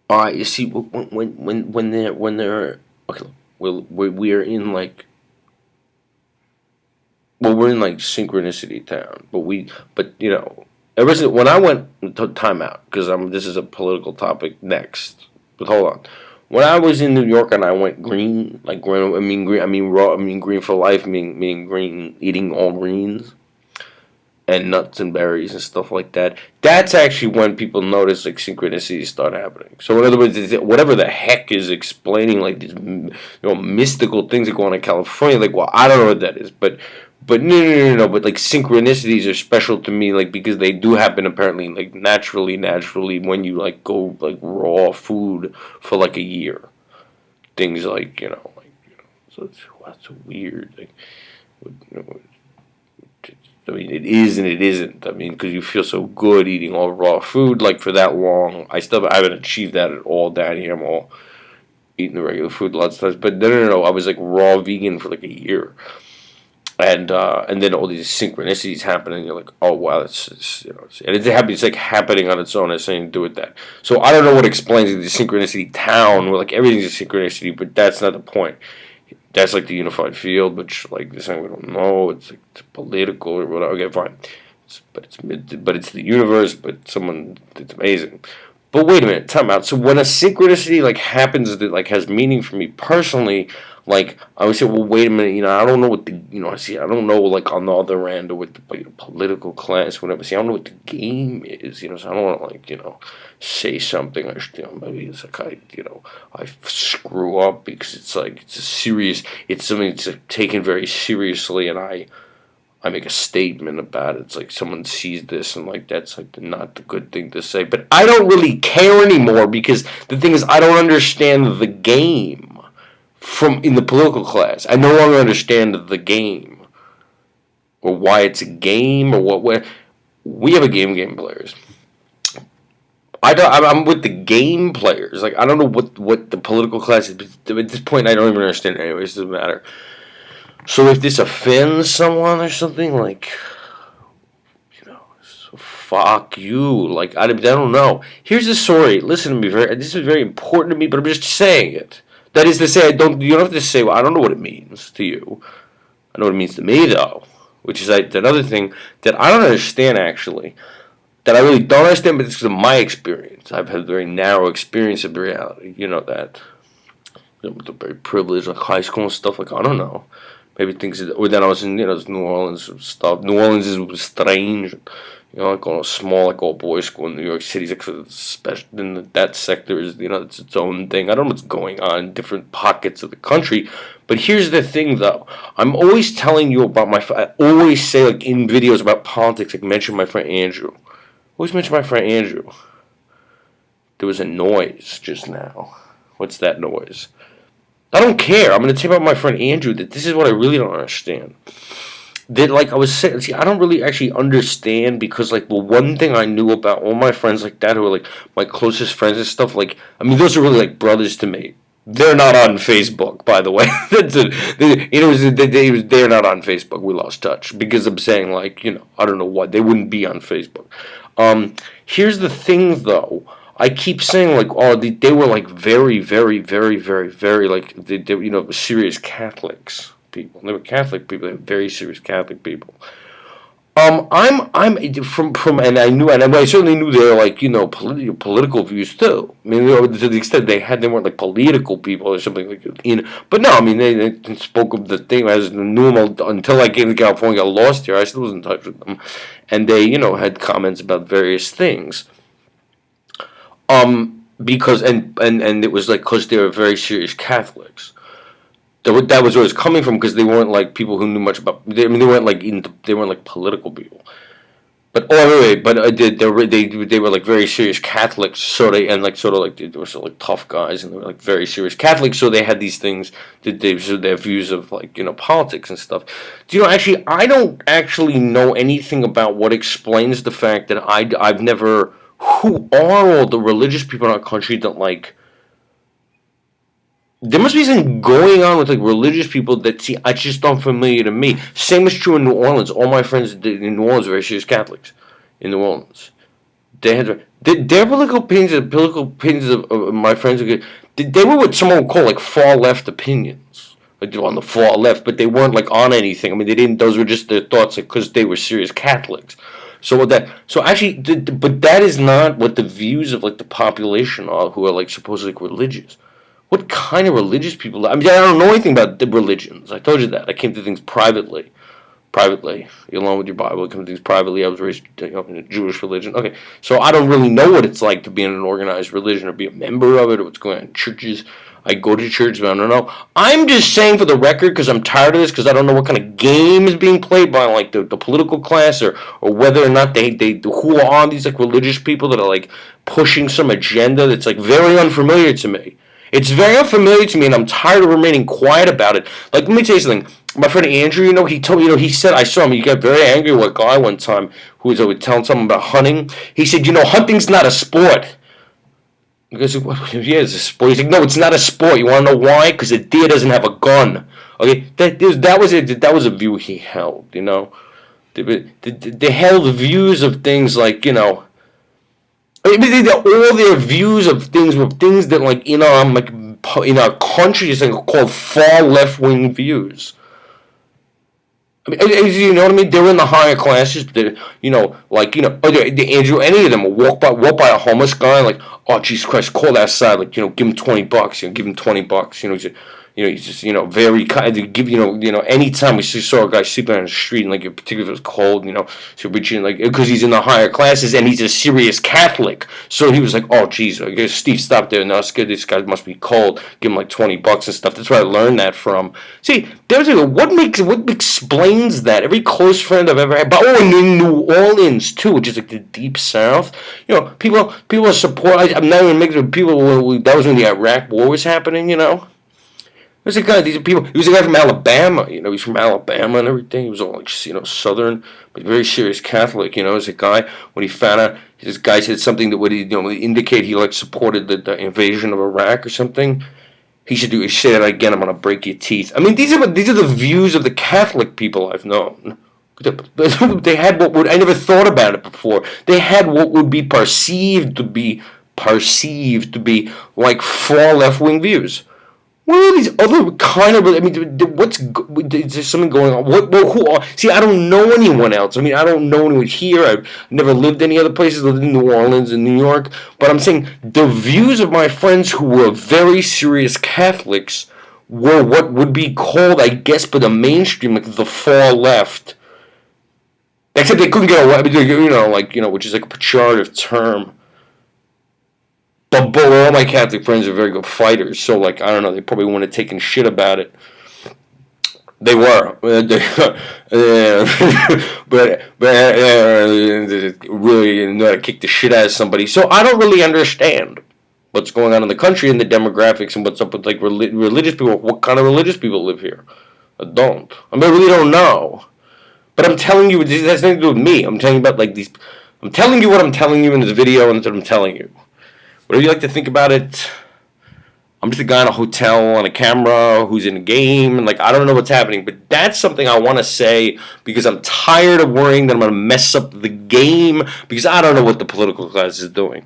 You see, when they're okay, we're in like we're in like synchronicity town, but ever since when I went to timeout because this is a political topic next, but hold on. When I was in New York and I went green, like green, I mean raw, I mean green for life, meaning green, eating all greens and nuts and berries and stuff like that. That's actually when people notice like synchronicities start happening. So in other words, whatever the heck is explaining like these mystical things that go on in California, like well I don't know what that is, but no, but like synchronicities are special to me like because they do happen apparently like naturally when you like go like raw food for like a year. Things like so that's weird. Like, I mean, it is and it isn't. I mean, because you feel so good eating all raw food like for that long. I haven't achieved that at all down here. I'm all eating the regular food lots of times. But no. I was like raw vegan for like a year, and then all these synchronicities happen, and you're like, oh wow, and it's happy. It's like happening on its own. It's something to do with that. So I don't know what explains the synchronicity town where like everything's a synchronicity, but that's not the point. That's like the unified field, which like this thing we don't know. It's like it's political or whatever. Okay, fine. But it's the universe. But it's amazing. But wait a minute, time out. So when a synchronicity like happens that like has meaning for me personally, like I would say, well, wait a minute. I don't know what the I don't know like on the other end or what the political class, whatever. See, I don't know what the game is. So I don't want to like say something. Maybe it's like I screw up because it's like it's something that's like, taken very seriously, and I make a statement about it. It's like someone sees this and like that's like not the good thing to say. But I don't really care anymore because the thing is I don't understand the game from in the political class. I no longer understand the game or why it's a game or what. Where we have a game players. I don't. I'm with the game players. Like I don't know what the political class is. But at this point, I don't even understand. Anyways, it doesn't matter. So if this offends someone or something, like so fuck you. Like I don't know. Here's the story. Listen to me. This is very important to me, but I'm just saying it. That is to say, I don't. You don't have to say. Well, I don't know what it means to you. I know what it means to me, though. Which is like another thing that I don't understand actually. That I really don't understand, but it's because of my experience. I've had a very narrow experience of reality. You know that. With the very privileged, like high school and stuff. Like I don't know. Maybe things. Or then I was in New Orleans and stuff. New Orleans is strange. Like on a small, like all boys school in New York City, like special. Then that sector is, it's its own thing. I don't know what's going on in different pockets of the country, but here's the thing, though. I'm always telling you about I always say, like in videos about politics, like mention my friend Andrew. Always mention my friend Andrew. There was a noise just now. What's that noise? I don't care. I'm going to tell you about my friend Andrew that this is what I really don't understand. That like I was saying, see, I don't really actually understand because like the one thing I knew about all my friends like that who are like my closest friends and stuff, like I mean those are really like brothers to me. They're not on Facebook, by the way. They're not on Facebook. We lost touch because I'm saying like I don't know what they wouldn't be on Facebook. Here's the thing though. I keep saying like oh they were like very very very very very like they serious Catholics people. They were Catholic people. They were very serious Catholic people. I'm from and I knew and I certainly knew they were like political views too. I mean to the extent they weren't like political people or something like but no I mean they spoke of the thing as normal until I came to California, got lost here. I still was in touch with them, and they had comments about various things. Because and it was like because they were very serious Catholics. That was where it was coming from because they weren't like people who knew much about. They weren't like they weren't like political people. But anyway, but they were like very serious Catholics, sort of like they were sort of like tough guys, and they were like very serious Catholics. So they had these things that their views of like politics and stuff. Do actually I don't actually know anything about what explains the fact that I've never. Who are all the religious people in our country that like? There must be something going on with like religious people that see it's just unfamiliar to me. Same is true in New Orleans. All my friends in New Orleans are very serious Catholics in New Orleans. they had their political opinions of my friends are good. They were what someone would call like far left opinions, like they were on the far left, but they weren't like on anything. I mean, they didn't. Those were just their thoughts, like because they were serious Catholics. So what that? So actually, but that is not what the views of like the population are, who are like supposedly like, religious. What kind of religious people? I mean, I don't know anything about the religions. I told you that. I came to things privately, along with your Bible. I come to things privately. I was raised in a Jewish religion. Okay, so I don't really know what it's like to be in an organized religion or be a member of it or what's going on in churches. I go to church, but I don't know. I'm just saying for the record because I'm tired of this because I don't know what kind of game is being played by like the political class or whether or not they who are these like religious people that are like pushing some agenda that's like very unfamiliar to me. It's very unfamiliar to me, and I'm tired of remaining quiet about it. Like, let me tell you something. My friend Andrew, he told me, he said, I saw him, he got very angry with a guy one time who was telling someone about hunting. He said, hunting's not a sport. Because, yeah, it's a sport. He's like, no, it's not a sport. You want to know why? Because a deer doesn't have a gun. Okay, that was a view he held, They held views of things like, I mean, all their views of things were things that, like, in our country, is like called far left wing views. I mean, you know what I mean? They're in the higher classes. Andrew, any of them will walk by a homeless guy, like, oh Jesus Christ, call outside, like, give him $20, give him $20, he's just, very kind. Give, anytime we saw a guy sleeping on the street, and like, particularly if it was cold, so reaching like, because he's in the higher classes and he's a serious Catholic, so he was like, oh geez, I guess Steve, stop there. Now, scared this guy must be cold. Give him like $20 and stuff. That's where I learned that from. See, what explains that? Every close friend I've ever had, but in New Orleans too, which is like the deep South, people support. I'm not even making people. That was when the Iraq War was happening, There's a guy. These are people. He was a guy from Alabama. He's from Alabama and everything. He was all like, Southern, but very serious Catholic. As a guy when he found out this guy said something that would indicate he like supported the invasion of Iraq or something. He should say that again. I'm gonna break your teeth. I mean, these are the views of the Catholic people I've known. They had what would I never thought about it before. They had what would be perceived to be like far left wing views. What are these other kind of? I mean, is there something going on? Who are? See, I don't know anyone else. I mean, I don't know anyone here. I've never lived any other places. I lived in New Orleans and New York. But I'm saying the views of my friends who were very serious Catholics were what would be called, I guess, by the mainstream, like the far left. Except they couldn't get away, which is like a pejorative term. But all my Catholic friends are very good fighters, so like I don't know, they probably wouldn't have taken shit about it. They were, but really know how to kick the shit out of somebody. So I don't really understand what's going on in the country and the demographics and what's up with like religious people. What kind of religious people live here? I don't. I really don't know. But I'm telling you, this has nothing to do with me. I'm telling you about like these. I'm telling you what I'm telling you in this video, and that's what I'm telling you. Whatever you like to think about it, I'm just a guy in a hotel on a camera who's in a game, and like I don't know what's happening, but that's something I want to say because I'm tired of worrying that I'm going to mess up the game because I don't know what the political class is doing.